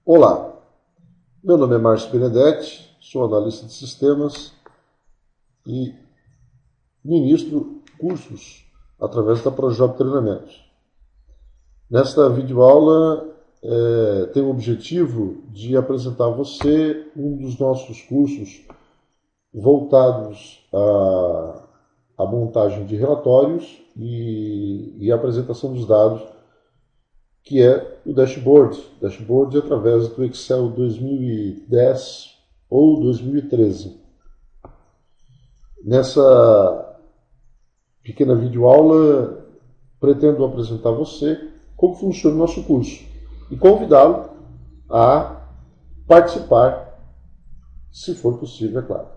Olá, meu nome é Márcio Benedetti, sou analista de sistemas e ministro cursos através da Projob Treinamentos. Nesta videoaula, tenho o objetivo de apresentar a você um dos nossos cursos voltados à montagem de relatórios e apresentação dos dados, que é o dashboard. Dashboard através do Excel 2010 ou 2013. Nessa pequena videoaula, pretendo apresentar a você como funciona o nosso curso e convidá-lo a participar, se for possível, é claro.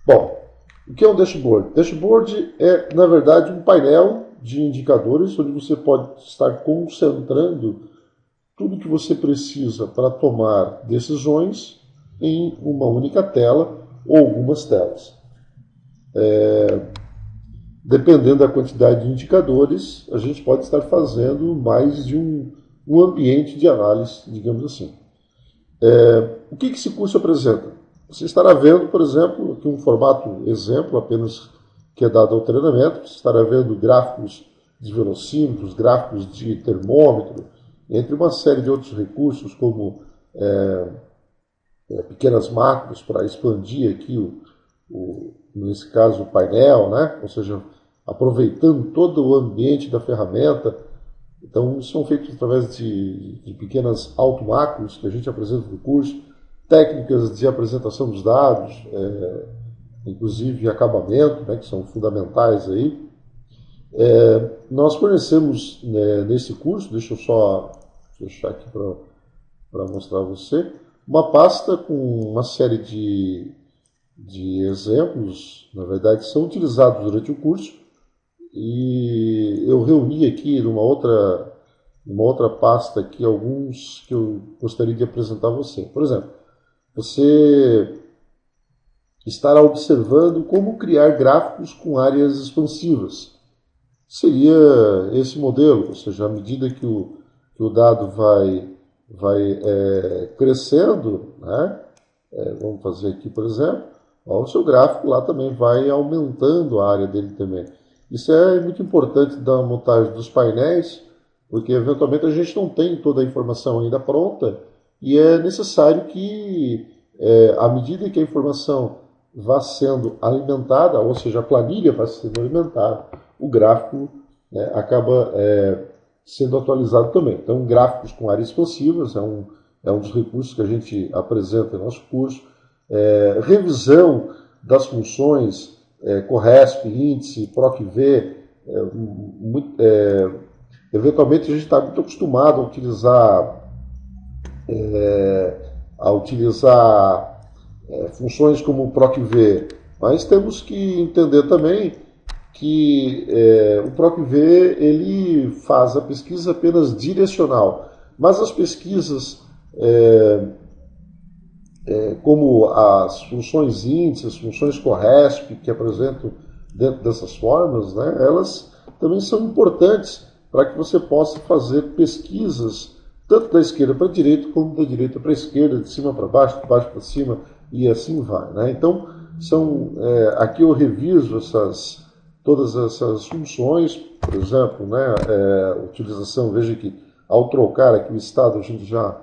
Bom, o que é um dashboard? Dashboard é, na verdade, um painel de indicadores onde você pode estar concentrando tudo que você precisa para tomar decisões em uma única tela ou algumas telas. Dependendo da quantidade de indicadores, a gente pode estar fazendo mais de um ambiente de análise, digamos assim. O que esse curso apresenta? Você estará vendo, por exemplo, aqui um formato exemplo apenas que é dado ao treinamento. Você estará vendo gráficos de velocímetros, gráficos de termômetro, entre uma série de outros recursos, como pequenas macros para expandir aqui, nesse caso, o painel, né? Ou seja, aproveitando todo o ambiente da ferramenta. Então, são feitos através de pequenas automacros que a gente apresenta no curso, técnicas de apresentação dos dados, inclusive acabamento, né, que são fundamentais aí. Nós fornecemos nesse curso, deixa eu só fechar aqui para mostrar a você, uma pasta com uma série de exemplos, na verdade, são utilizados durante o curso, e eu reuni aqui numa outra pasta aqui alguns que eu gostaria de apresentar a você. Por exemplo, você estará observando como criar gráficos com áreas expansivas. Seria esse modelo, ou seja, à medida que o dado vai crescendo, né? Vamos fazer aqui, por exemplo, o seu gráfico lá também vai aumentando a área dele também. Isso é muito importante da montagem dos painéis, porque eventualmente a gente não tem toda a informação ainda pronta e é necessário que, à medida que a informação vá sendo alimentada, ou seja, a planilha vai sendo alimentada, o gráfico acaba sendo atualizado também. Então, gráficos com áreas expansivas é um dos recursos que a gente apresenta no nosso curso. Revisão das funções Corresp, índice, PROC-V. Eventualmente a gente está muito acostumado a utilizar funções como o PROC-V, mas temos que entender também que o PROC-V ele faz a pesquisa apenas direcional, mas as pesquisas como as funções índice, as funções Corresp, que apresentam dentro dessas formas, né, elas também são importantes para que você possa fazer pesquisas tanto da esquerda para a direita, como da direita para a esquerda, de cima para baixo, de baixo para cima, e assim vai. Né? Então, aqui eu reviso todas essas funções, por exemplo, né, utilização, veja que ao trocar aqui o estado, a gente já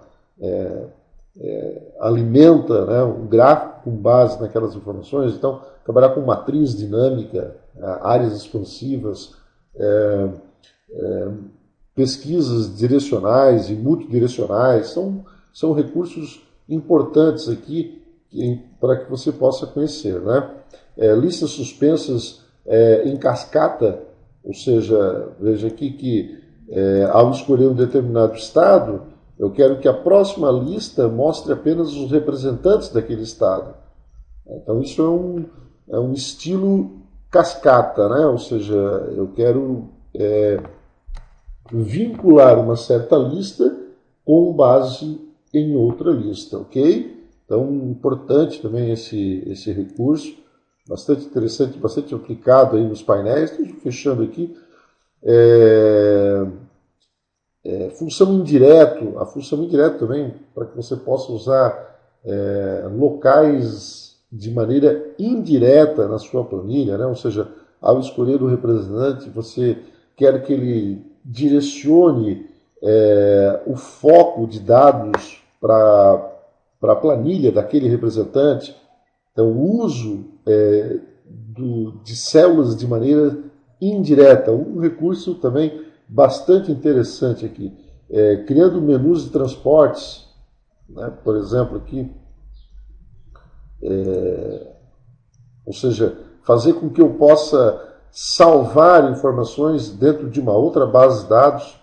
alimenta, né, um gráfico com base naquelas informações. Então, trabalhar com matriz dinâmica, áreas expansivas, pesquisas direcionais e multidirecionais, são recursos importantes aqui para que você possa conhecer. Né? Listas suspensas em cascata, ou seja, veja aqui que ao escolher um determinado estado, eu quero que a próxima lista mostre apenas os representantes daquele estado. Então, isso é um estilo cascata, né? Ou seja, eu quero vincular uma certa lista com base em outra lista, ok? Então, importante também esse recurso, bastante interessante, bastante aplicado aí nos painéis. Estou fechando aqui. Função indireto, a função indireto também, para que você possa usar locais de maneira indireta na sua planilha, né? Ou seja, ao escolher o representante, você quer que ele direcione o foco de dados para a planilha daquele representante. Então, o uso de células de maneira indireta, um recurso também bastante interessante aqui. Criando menus de transportes, né? Por exemplo, aqui, ou seja, fazer com que eu possa salvar informações dentro de uma outra base de dados,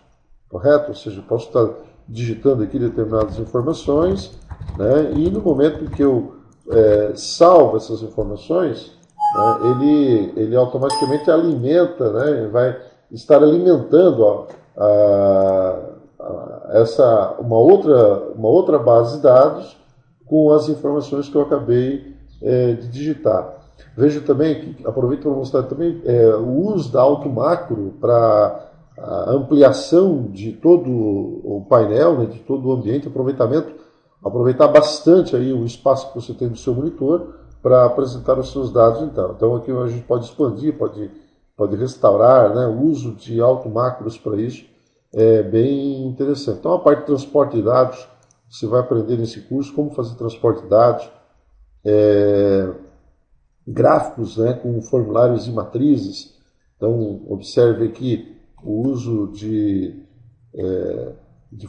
correto? Ou seja, eu posso estar digitando aqui determinadas informações, né? E no momento que eu salvo essas informações, né, ele automaticamente alimenta, né? Vai estar alimentando uma outra base de dados com as informações que eu acabei de digitar. Vejo também que, aproveito para mostrar também o uso da AutoMacro para a ampliação de todo o painel, né, de todo o ambiente, aproveitar bastante aí o espaço que você tem no seu monitor para apresentar os seus dados. Então aqui a gente pode expandir, pode restaurar, né, o uso de AutoMacros para isso é bem interessante. Então a parte de transporte de dados, você vai aprender nesse curso como fazer transporte de dados, gráficos, né, com formulários e matrizes. Então observe aqui o uso de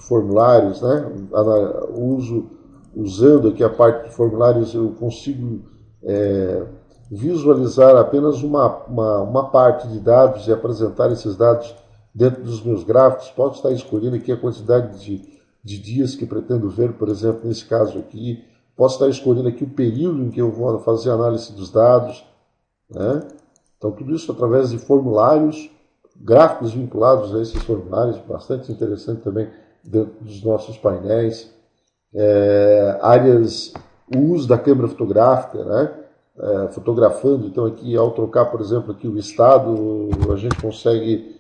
formulários, né, usando aqui a parte de formulários, eu consigo visualizar apenas uma parte de dados e apresentar esses dados dentro dos meus gráficos. Posso estar escolhendo aqui a quantidade de dias que pretendo ver, por exemplo, nesse caso aqui. Posso estar escolhendo aqui o período em que eu vou fazer a análise dos dados, né? Então, tudo isso através de formulários, gráficos vinculados a esses formulários, bastante interessante também dentro dos nossos painéis. O uso da câmera fotográfica, né? Fotografando, então aqui ao trocar, por exemplo, aqui o estado, a gente consegue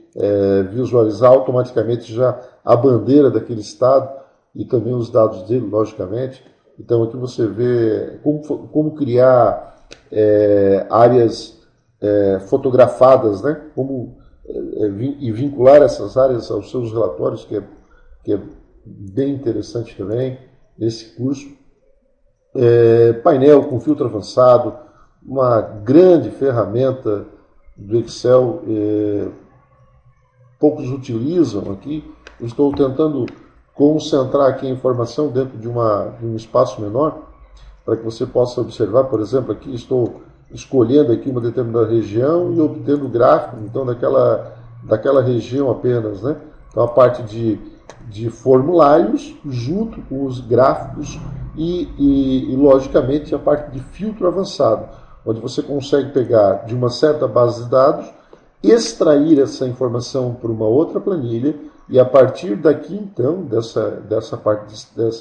visualizar automaticamente já a bandeira daquele estado e também os dados dele, logicamente. Então aqui você vê como criar áreas fotografadas, né? E vincular essas áreas aos seus relatórios, que é bem interessante também esse curso. Painel com filtro avançado, uma grande ferramenta do Excel, poucos utilizam aqui. Eu estou tentando concentrar aqui a informação dentro de um espaço menor, para que você possa observar. Por exemplo, aqui estou escolhendo aqui uma determinada região e obtendo o gráfico, então, daquela região apenas, né? Então, a parte de formulários junto com os gráficos e, logicamente, a parte de filtro avançado, onde você consegue pegar de uma certa base de dados, extrair essa informação para uma outra planilha e, a partir daqui, então, dessa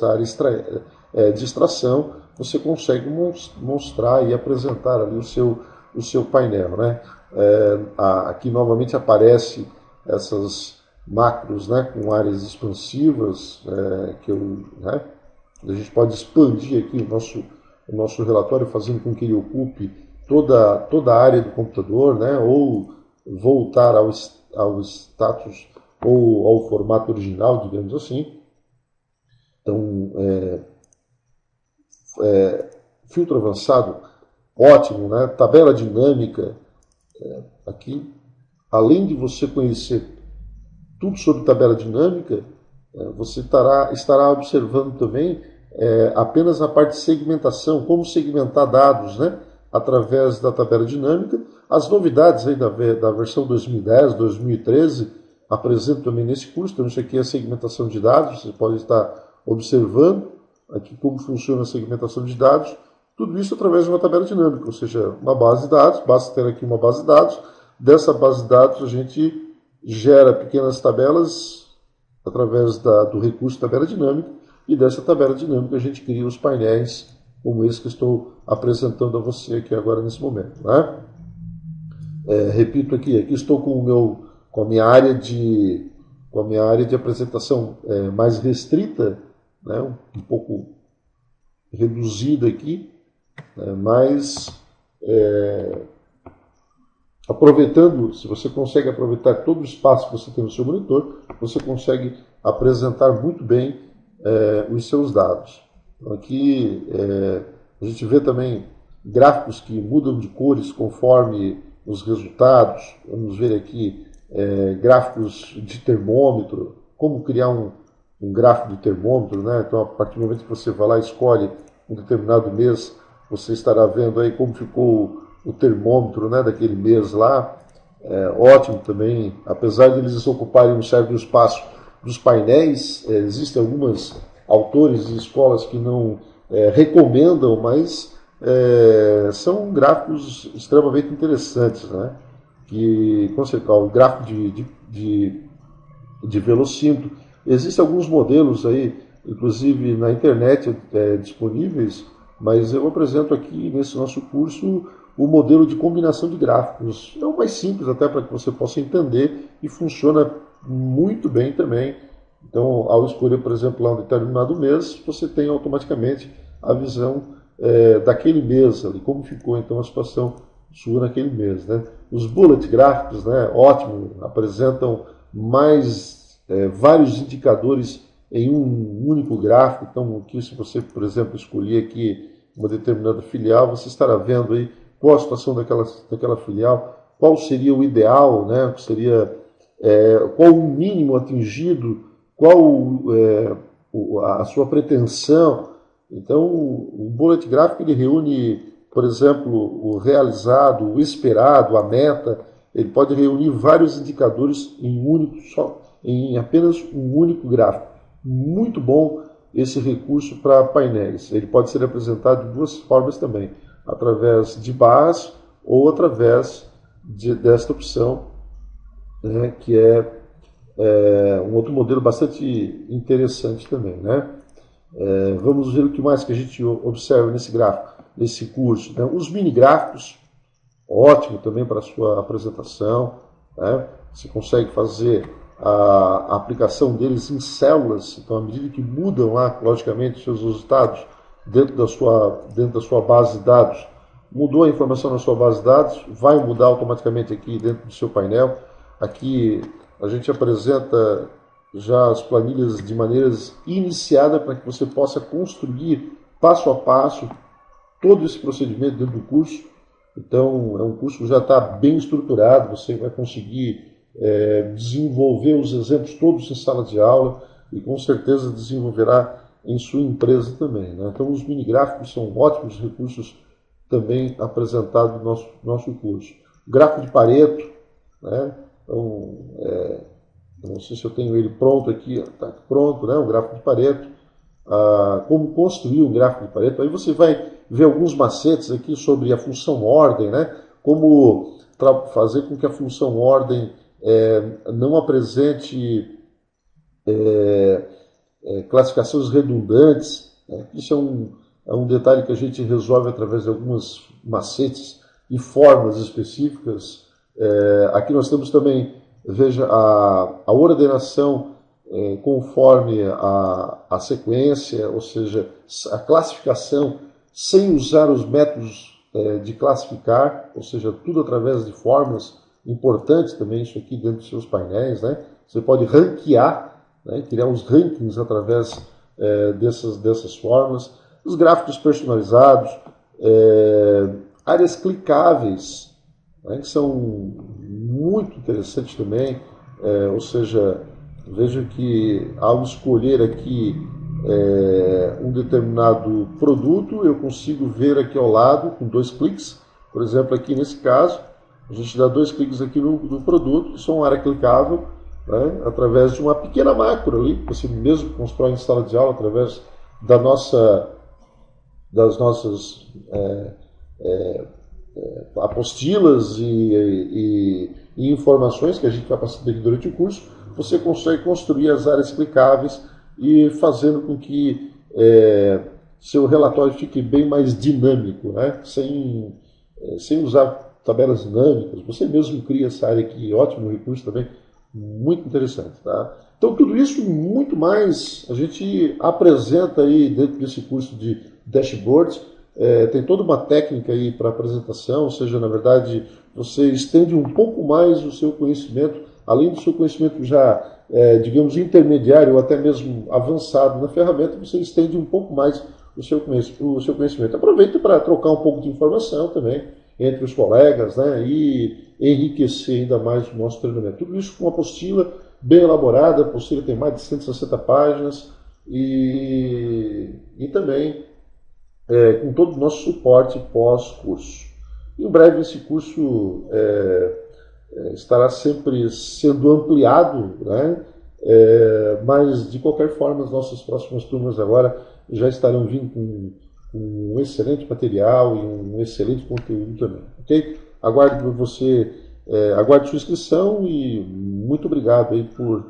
área de extração, você consegue mostrar e apresentar ali o seu painel, né? Aqui novamente aparece essas macros, né, com áreas expansivas, né? A gente pode expandir aqui o nosso relatório, fazendo com que ele ocupe toda a área do computador, né, ou voltar ao status ou ao formato original, digamos assim. Então, filtro avançado, ótimo, né? Tabela dinâmica, aqui, além de você conhecer tudo sobre tabela dinâmica, você estará observando também apenas a parte de segmentação, como segmentar dados, né? Através da tabela dinâmica. As novidades aí da versão 2010, 2013, apresento também nesse curso. Então, isso aqui é a segmentação de dados, você pode estar observando aqui como funciona a segmentação de dados. Tudo isso através de uma tabela dinâmica, ou seja, uma base de dados. Basta ter aqui uma base de dados. Dessa base de dados a gente gera pequenas tabelas através do recurso tabela dinâmica, e dessa tabela dinâmica a gente cria os painéis como esse que estou apresentando a você aqui agora nesse momento, né? Repito aqui estou com a minha área de com a minha área de apresentação mais restrita, né, um pouco reduzida aqui, né, mas aproveitando, se você consegue aproveitar todo o espaço que você tem no seu monitor, você consegue apresentar muito bem os seus dados. Então, aqui a gente vê também gráficos que mudam de cores conforme os resultados. Vamos ver aqui gráficos de termômetro, como criar um gráfico de termômetro, né? Então, a partir do momento que você vai lá e escolhe um determinado mês, você estará vendo aí como ficou o termômetro, né, daquele mês lá. Ótimo também, apesar de eles ocuparem um certo espaço dos painéis, existem algumas autores e escolas que não recomendam, mas são gráficos extremamente interessantes, né? Que, o gráfico de velocímetro. Existem alguns modelos aí, inclusive na internet, disponíveis, mas eu apresento aqui nesse nosso curso o modelo de combinação de gráficos. É o mais simples até para que você possa entender e funciona muito bem também. Então, ao escolher, por exemplo, lá um determinado mês, você tem automaticamente a visão daquele mês, ali, como ficou então a situação sua naquele mês, né? Os bullet gráficos, né, ótimo, apresentam mais vários indicadores em um único gráfico. Então, aqui, se você, por exemplo, escolher aqui uma determinada filial, você estará vendo aí qual a situação daquela filial, qual seria o ideal, né? Qual o mínimo atingido, qual a sua pretensão. Então, o bullet gráfico ele reúne, por exemplo, o realizado, o esperado, a meta. Ele pode reunir vários indicadores em apenas um único gráfico. Muito bom esse recurso para painéis. Ele pode ser apresentado de duas formas também, através de barras ou através desta opção, né, que é um outro modelo bastante interessante também, né? Vamos ver o que mais que a gente observa nesse gráfico, nesse curso, né? Os mini gráficos, ótimo também para a sua apresentação, né? Você consegue fazer a aplicação deles em células, então à medida que mudam lá, logicamente, seus resultados dentro da sua base de dados, mudou a informação na sua base de dados, vai mudar automaticamente aqui dentro do seu painel. Aqui a gente apresenta já as planilhas de maneiras iniciada para que você possa construir passo a passo todo esse procedimento dentro do curso. Então, é um curso que já está bem estruturado, você vai conseguir desenvolver os exemplos todos em sala de aula e com certeza desenvolverá em sua empresa também, né? Então, os mini gráficos são ótimos recursos também apresentados no nosso curso. O gráfico de Pareto, né? Então, não sei se eu tenho ele pronto aqui, está pronto, né? O gráfico de Pareto. Como construir um gráfico de Pareto. Aí você vai ver alguns macetes aqui sobre a função ordem, né? Como fazer com que a função ordem não apresente classificações redundantes, né? Isso é um detalhe que a gente resolve através de alguns macetes e formas específicas. Aqui nós temos também, veja, a ordenação conforme a sequência, ou seja, a classificação sem usar os métodos de classificar, ou seja, tudo através de formas. Importante também isso aqui dentro dos seus painéis, né? Você pode ranquear, né? Criar uns rankings através dessas formas. Os gráficos personalizados, áreas clicáveis, né? Que são muito interessantes também. Ou seja, veja que ao escolher aqui um determinado produto, eu consigo ver aqui ao lado com 2 cliques. Por exemplo, aqui nesse caso, a gente dá 2 cliques aqui no produto, isso é uma área clicável, né, através de uma pequena macro ali, que você mesmo constrói em sala de aula, através das nossas apostilas e informações que a gente vai passando aqui durante o curso. Você consegue construir as áreas clicáveis e fazendo com que seu relatório fique bem mais dinâmico, né, sem usar tabelas dinâmicas. Você mesmo cria essa área aqui, ótimo recurso também, muito interessante, tá? Então, tudo isso e muito mais a gente apresenta aí dentro desse curso de dashboards. Tem toda uma técnica aí para apresentação, ou seja, na verdade, você estende um pouco mais o seu conhecimento, além do seu conhecimento já, digamos, intermediário ou até mesmo avançado na ferramenta, você estende um pouco mais o seu conhecimento. Aproveita para trocar um pouco de informação também entre os colegas, né, e enriquecer ainda mais o nosso treinamento. Tudo isso com uma apostila bem elaborada, a apostila tem mais de 160 páginas e também com todo o nosso suporte pós-curso. Em breve esse curso estará sempre sendo ampliado, né? Mas de qualquer forma as nossas próximas turmas agora já estarão vindo com um excelente material e um excelente conteúdo também, ok? Aguarde sua inscrição e muito obrigado aí por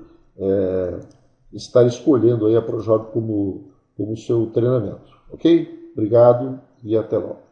estar escolhendo aí a ProJob como seu treinamento, ok? Obrigado e até logo.